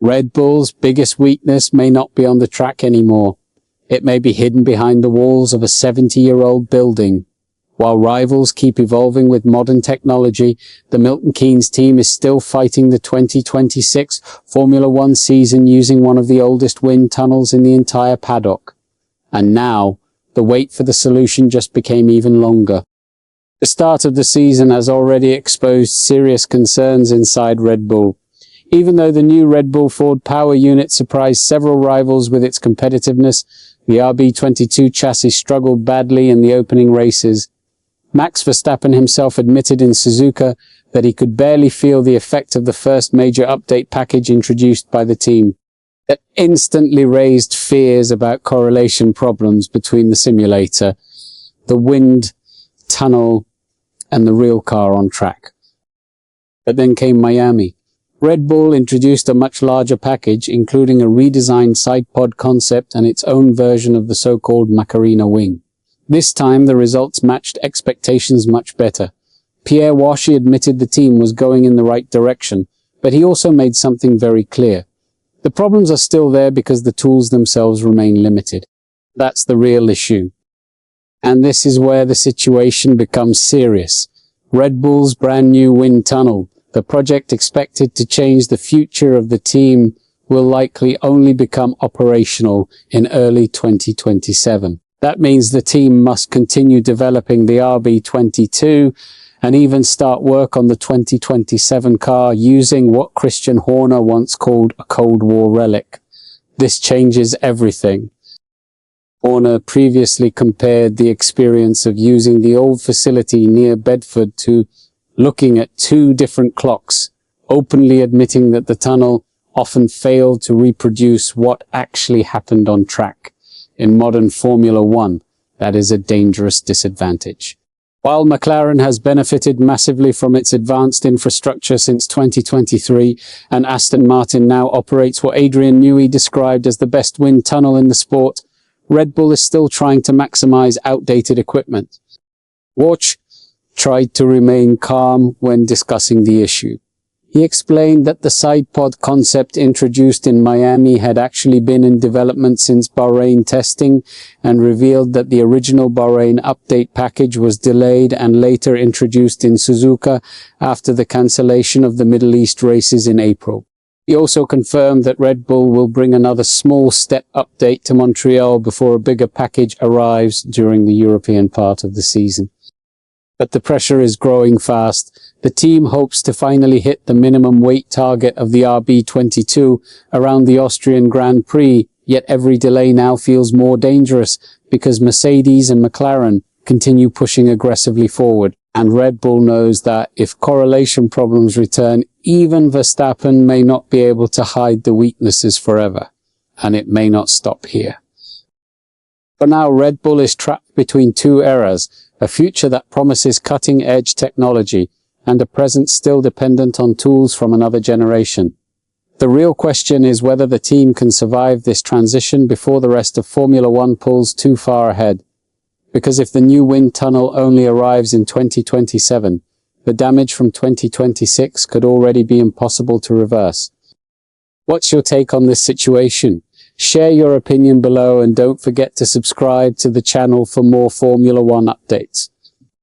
Red Bull's biggest weakness may not be on the track anymore. It may be hidden behind the walls of a 70-year-old building. While rivals keep evolving with modern technology, the Milton Keynes team is still fighting the 2026 Formula One season using one of the oldest wind tunnels in the entire paddock. And now, the wait for the solution just became even longer. The start of the season has already exposed serious concerns inside Red Bull. Even though the new Red Bull Ford power unit surprised several rivals with its competitiveness, the RB22 chassis struggled badly in the opening races. Max Verstappen himself admitted in Suzuka that he could barely feel the effect of the first major update package introduced by the team. That instantly raised fears about correlation problems between the simulator, the wind tunnel, and the real car on track. But then came Miami. Red Bull introduced a much larger package, including a redesigned side pod concept and its own version of the so-called Macarena wing. This time, the results matched expectations much better. Pierre Washi admitted the team was going in the right direction, but he also made something very clear. The problems are still there because the tools themselves remain limited. That's the real issue. And this is where the situation becomes serious. Red Bull's brand new wind tunnel, the project expected to change the future of the team, will likely only become operational in early 2027. That means the team must continue developing the RB22 and even start work on the 2027 car using what Christian Horner once called a Cold War relic. This changes everything. Horner previously compared the experience of using the old facility near Bedford to looking at two different clocks, openly admitting that the tunnel often failed to reproduce what actually happened on track. In modern Formula One, that is a dangerous disadvantage. While McLaren has benefited massively from its advanced infrastructure since 2023, and Aston Martin now operates what Adrian Newey described as the best wind tunnel in the sport, Red Bull is still trying to maximize outdated equipment. Walsh tried to remain calm when discussing the issue. He explained that the side pod concept introduced in Miami had actually been in development since Bahrain testing, and revealed that the original Bahrain update package was delayed and later introduced in Suzuka after the cancellation of the Middle East races in April. He also confirmed that Red Bull will bring another small step update to Montreal before a bigger package arrives during the European part of the season. But the pressure is growing fast. The team hopes to finally hit the minimum weight target of the RB22 around the Austrian Grand Prix, yet every delay now feels more dangerous because Mercedes and McLaren continue pushing aggressively forward. And Red Bull knows that if correlation problems return, even Verstappen may not be able to hide the weaknesses forever. And it may not stop here. For now, Red Bull is trapped between two eras, a future that promises cutting-edge technology, and a present still dependent on tools from another generation. The real question is whether the team can survive this transition before the rest of Formula One pulls too far ahead. Because if the new wind tunnel only arrives in 2027, the damage from 2026 could already be impossible to reverse. What's your take on this situation? Share your opinion below and don't forget to subscribe to the channel for more Formula One updates.